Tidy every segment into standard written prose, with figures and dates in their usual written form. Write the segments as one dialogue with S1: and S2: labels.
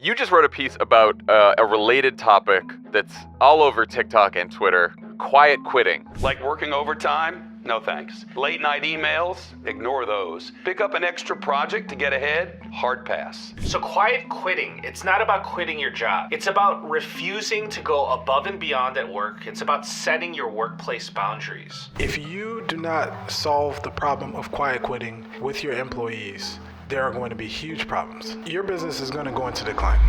S1: You just wrote a piece about a related topic that's all over TikTok and Twitter, quiet quitting.
S2: Like working overtime? No thanks. Late night emails? Ignore those. Pick up an extra project to get ahead? Hard pass.
S3: So quiet quitting, it's not about quitting your job. It's about refusing to go above and beyond at work. It's about setting your workplace boundaries.
S4: If you do not solve the problem of quiet quitting with your employees, there are going to be huge problems. Your business is going to go into decline.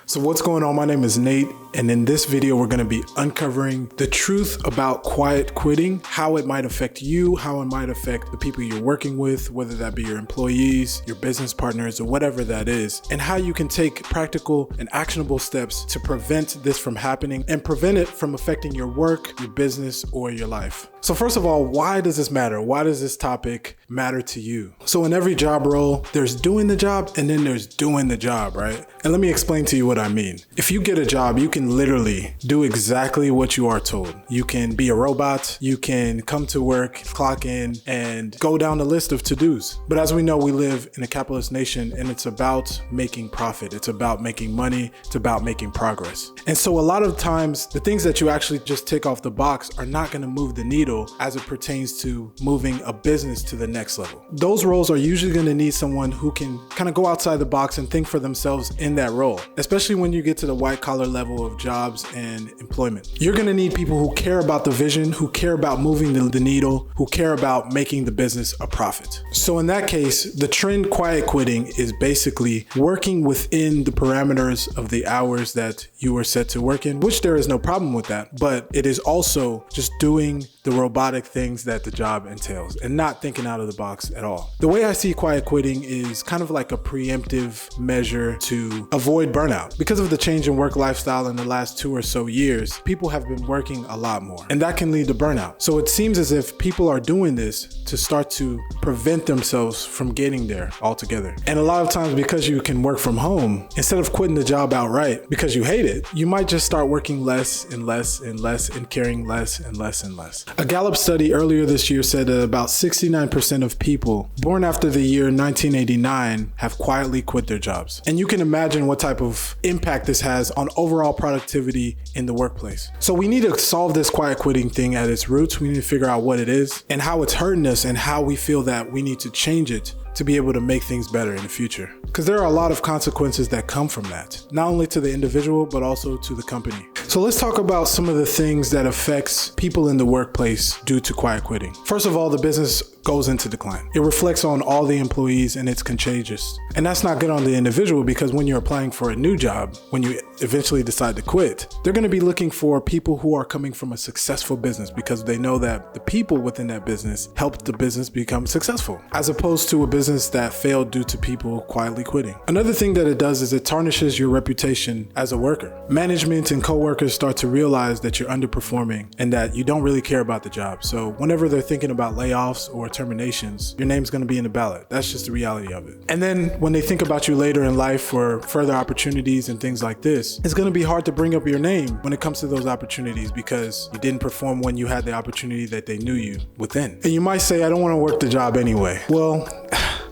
S4: So what's going on? My name is Nate, and in this video, we're going to be uncovering the truth about quiet quitting, how it might affect you, how it might affect the people you're working with, whether that be your employees, your business partners, or whatever that is, and how you can take practical and actionable steps to prevent this from happening and prevent it from affecting your work, your business, or your life. So first of all, why does this matter? Why does this topic matter to you? So in every job role, there's doing the job and then there's doing the job, right? And let me explain to you what I mean. If you get a job, you can literally do exactly what you are told. You can be a robot, you can come to work, clock in, and go down the list of to-dos. But as we know, we live in a capitalist nation and it's about making profit. It's about making money. It's about making progress. And so a lot of times, the things that you actually just tick off the box are not going to move the needle as it pertains to moving a business to the next level. Those roles are usually going to need someone who can kind of go outside the box and think for themselves in that role, especially when you get to the white collar level of jobs and employment. You're going to need people who care about the vision, who care about moving the needle, who care about making the business a profit. So in that case, the trend quiet quitting is basically working within the parameters of the hours that you were set to work in, which there is no problem with that, but it is also just doing the robotic things that the job entails and not thinking out of the box at all. The way I see quiet quitting is kind of like a preemptive measure to avoid burnout. Because of the change in work lifestyle in the last 2 or so years, people have been working a lot more, and that can lead to burnout. So it seems as if people are doing this to start to prevent themselves from getting there altogether. And a lot of times, because you can work from home, instead of quitting the job outright because you hate it, you might just start working less and less and less and caring less and less and less. A Gallup study earlier this year said that about 69% of people born after the year 1989 have quietly quit their jobs. And you can imagine what type of impact this has on overall productivity in the workplace. So we need to solve this quiet quitting thing at its roots. We need to figure out what it is and how it's hurting us and how we feel that we need to change it to be able to make things better in the future. Because there are a lot of consequences that come from that, not only to the individual, but also to the company. So let's talk about some of the things that affects people in the workplace due to quiet quitting. First of all, the business goes into decline. It reflects on all the employees and it's contagious. And that's not good on the individual, because when you're applying for a new job, when you eventually decide to quit, they're going to be looking for people who are coming from a successful business because they know that the people within that business helped the business become successful, as opposed to a business that failed due to people quietly quitting. Another thing that it does is it tarnishes your reputation as a worker. Management and coworkers start to realize that you're underperforming and that you don't really care about the job. So whenever they're thinking about layoffs or terminations, your name's going to be in the ballot. That's just the reality of it. And then when they think about you later in life for further opportunities and things like this, it's going to be hard to bring up your name when it comes to those opportunities because you didn't perform when you had the opportunity that they knew you within. And you might say, I don't want to work the job anyway. Well,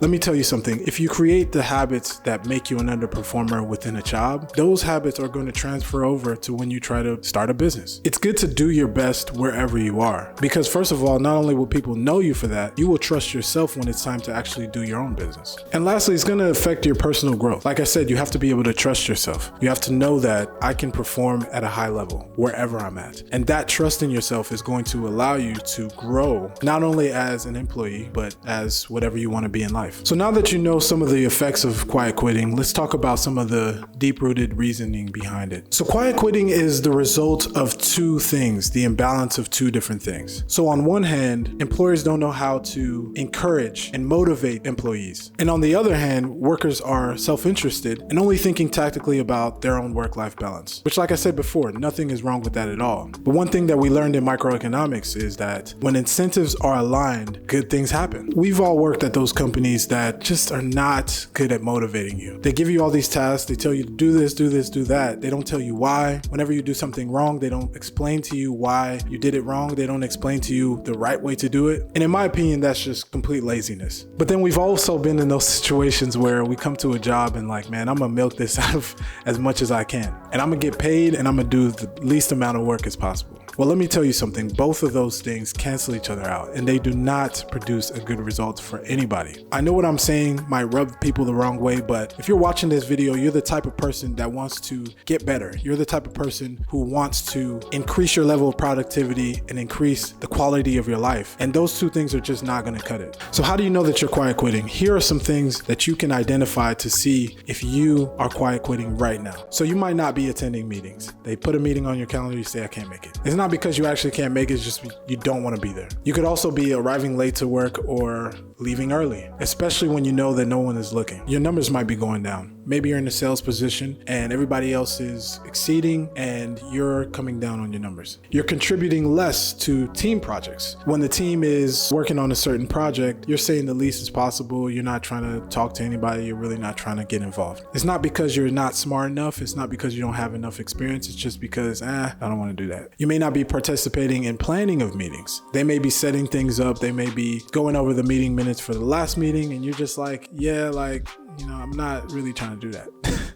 S4: let me tell you something. If you create the habits that make you an underperformer within a job, those habits are going to transfer over to when you try to start a business. It's good to do your best wherever you are, because first of all, not only will people know you for that, you will trust yourself when it's time to actually do your own business. And lastly, it's going to affect your personal growth. Like I said, you have to be able to trust yourself. You have to know that I can perform at a high level wherever I'm at. And that trust in yourself is going to allow you to grow, not only as an employee, but as whatever you want to be in life. So now that you know some of the effects of quiet quitting, let's talk about some of the deep-rooted reasoning behind it. So quiet quitting is the result of two things, the imbalance of two different things. So on one hand, employers don't know how to encourage and motivate employees. And on the other hand, workers are self-interested and only thinking tactically about their own work-life balance, which, like I said before, nothing is wrong with that at all. But one thing that we learned in microeconomics is that when incentives are aligned, good things happen. We've all worked at those companies employees that just are not good at motivating you. They give you all these tasks. They tell you to do this, do this, do that. They don't tell you why. Whenever you do something wrong, they don't explain to you why you did it wrong. They don't explain to you the right way to do it. And in my opinion, that's just complete laziness. But then we've also been in those situations where we come to a job and like, man, I'm gonna milk this out of as much as I can. And I'm gonna get paid and I'm gonna do the least amount of work as possible. Well, let me tell you something. Both of those things cancel each other out and they do not produce a good result for anybody. I know what I'm saying might rub people the wrong way, but if you're watching this video, you're the type of person that wants to get better. You're the type of person who wants to increase your level of productivity and increase the quality of your life. And those two things are just not going to cut it. So how do you know that you're quiet quitting? Here are some things that you can identify to see if you are quiet quitting right now. So you might not be attending meetings. They put a meeting on your calendar, you say, I can't make it. It's not because you actually can't make it, it's just you don't want to be there. You could also be arriving late to work or leaving early, especially when you know that no one is looking. Your numbers might be going down. Maybe you're in a sales position and everybody else is exceeding and you're coming down on your numbers. You're contributing less to team projects. When the team is working on a certain project, you're saying the least as possible. You're not trying to talk to anybody. You're really not trying to get involved. It's not because you're not smart enough. It's not because you don't have enough experience. It's just because, I don't want to do that. You may not be participating in planning of meetings. They may be setting things up. They may be going over the meeting minutes for the last meeting and you're just like, I'm not really trying to do that.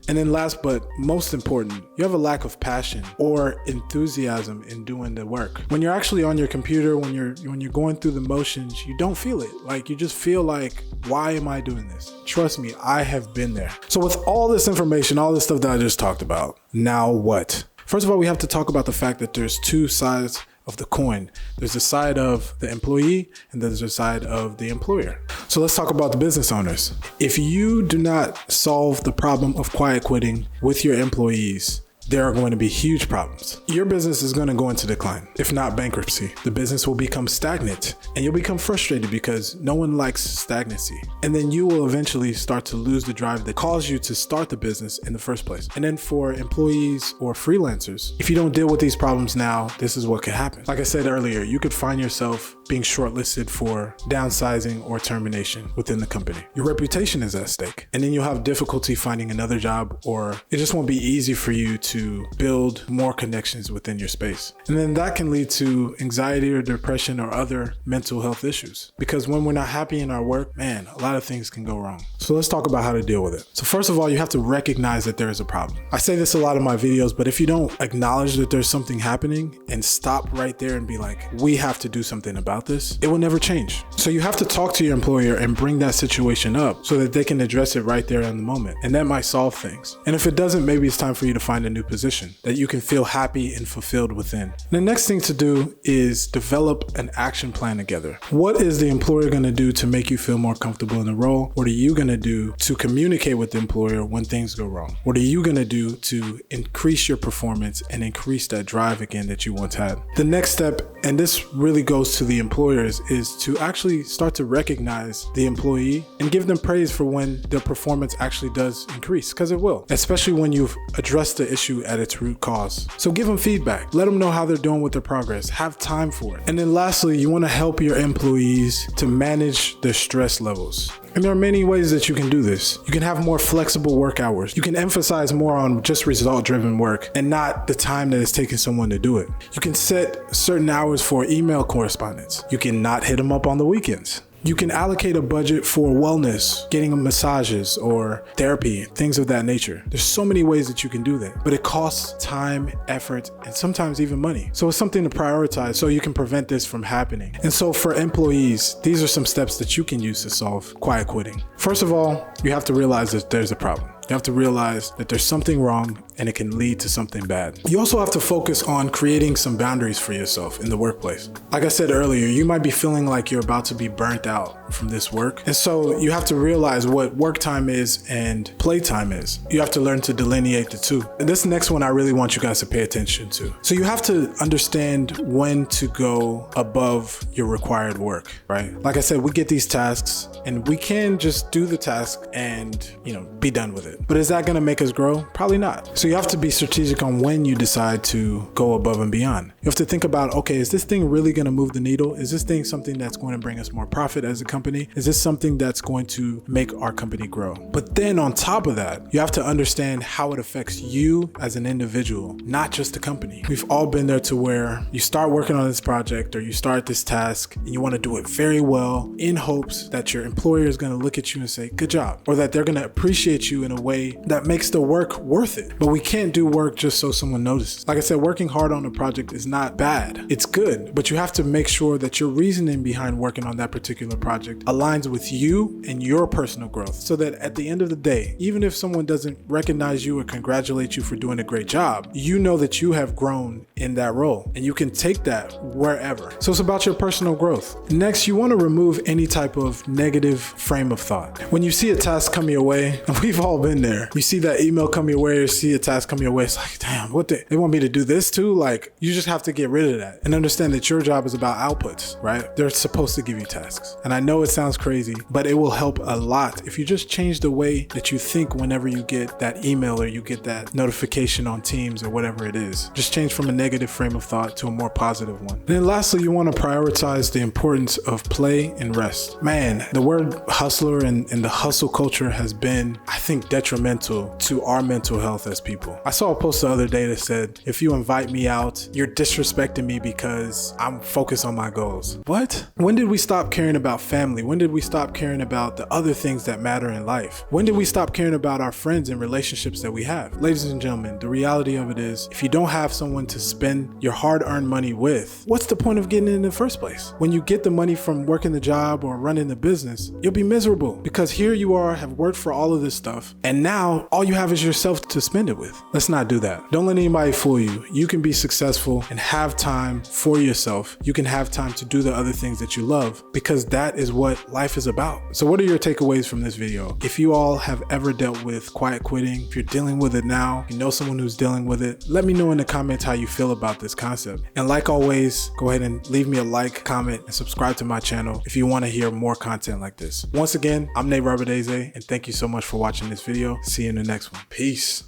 S4: And then last but most important, you have a lack of passion or enthusiasm in doing the work. When you're actually on your computer, when you're going through the motions, you don't feel it. Like you just feel like, why am I doing this? Trust me, I have been there. So with all this information, all this stuff that I just talked about, now what? First of all, we have to talk about the fact that there's two sides of the coin. There's the side of the employee and there's the side of the employer. So let's talk about the business owners. If you do not solve the problem of quiet quitting with your employees, there are going to be huge problems. Your business is going to go into decline, if not bankruptcy. The business will become stagnant and you'll become frustrated because no one likes stagnancy. And then you will eventually start to lose the drive that caused you to start the business in the first place. And then for employees or freelancers, if you don't deal with these problems now, this is what could happen. Like I said earlier, you could find yourself being shortlisted for downsizing or termination within the company. Your reputation is at stake. And then you'll have difficulty finding another job, or it just won't be easy for you to build more connections within your space. And then that can lead to anxiety or depression or other mental health issues. Because when we're not happy in our work, man, a lot of things can go wrong. So let's talk about how to deal with it. So first of all, you have to recognize that there is a problem. I say this a lot in my videos, but if you don't acknowledge that there's something happening and stop right there and be like, we have to do something about this, it will never change. So you have to talk to your employer and bring that situation up so that they can address it right there in the moment. And that might solve things. And if it doesn't, maybe it's time for you to find a new position that you can feel happy and fulfilled within. And the next thing to do is develop an action plan together. What is the employer going to do to make you feel more comfortable in the role? What are you going to do to communicate with the employer when things go wrong? What are you going to do to increase your performance and increase that drive again that you once had? The next step, and this really goes to the employers, is to actually start to recognize the employee and give them praise for when their performance actually does increase, because it will, especially when you've addressed the issue at its root cause. So give them feedback. Let them know how they're doing with their progress. Have time for it. And then lastly, you want to help your employees to manage their stress levels. And there are many ways that you can do this. You can have more flexible work hours. You can emphasize more on just result-driven work and not the time that it's taking someone to do it. You can set certain hours for email correspondence. You can not hit them up on the weekends. You can allocate a budget for wellness, getting massages or therapy, things of that nature. There's so many ways that you can do that, but it costs time, effort, and sometimes even money. So it's something to prioritize so you can prevent this from happening. And so for employees, these are some steps that you can use to solve quiet quitting. First of all, you have to realize that there's a problem. You have to realize that there's something wrong and it can lead to something bad. You also have to focus on creating some boundaries for yourself in the workplace. Like I said earlier, you might be feeling like you're about to be burnt out from this work. And so you have to realize what work time is and playtime is. You have to learn to delineate the two. And this next one I really want you guys to pay attention to. So you have to understand when to go above your required work, right? Like I said, we get these tasks and we can just do the task and, be done with it. But is that gonna make us grow? Probably not. So So you have to be strategic on when you decide to go above and beyond. You have to think about, okay, is this thing really going to move the needle? Is this thing something that's going to bring us more profit as a company? Is this something that's going to make our company grow? But then on top of that, you have to understand how it affects you as an individual, not just the company. We've all been there to where you start working on this project or you start this task and you want to do it very well in hopes that your employer is going to look at you and say, good job, or that they're going to appreciate you in a way that makes the work worth it. But we can't do work just so someone notices. Like I said, working hard on a project is not bad. It's good, but you have to make sure that your reasoning behind working on that particular project aligns with you and your personal growth, so that at the end of the day, even if someone doesn't recognize you or congratulate you for doing a great job, you know that you have grown in that role and you can take that wherever. So it's about your personal growth. Next, you want to remove any type of negative frame of thought. When you see a task come your way, and we've all been there, you see that email come your way or see a task come your way, it's like, damn, what they want me to do this too? Like, you just have to get rid of that and understand that your job is about outputs, right? They're supposed to give you tasks. And I know it sounds crazy, but it will help a lot if you just change the way that you think whenever you get that email or you get that notification on Teams or whatever it is. Just change from a negative frame of thought to a more positive one. And then lastly, you want to prioritize the importance of play and rest. Man, the word hustler and the hustle culture has been, I think, detrimental to our mental health as people. I saw a post the other day that said, if you invite me out, you're disrespecting me because I'm focused on my goals. What? When did we stop caring about family? When did we stop caring about the other things that matter in life? When did we stop caring about our friends and relationships that we have? Ladies and gentlemen, the reality of it is, if you don't have someone to spend your hard-earned money with, what's the point of getting it in the first place? When you get the money from working the job or running the business, you'll be miserable because here you are, have worked for all of this stuff, and now all you have is yourself to spend it with. Let's not do that. Don't let anybody fool you. You can be successful and have time for yourself. You can have time to do the other things that you love, because that is what life is about. So what are your takeaways from this video? If you all have ever dealt with quiet quitting, if you're dealing with it now, you know someone who's dealing with it, let me know in the comments how you feel about this concept. And like always, go ahead and leave me a like, comment, and subscribe to my channel if you want to hear more content like this. Once again, I'm Robert-Eze, and thank you so much for watching this video. See you in the next one. Peace.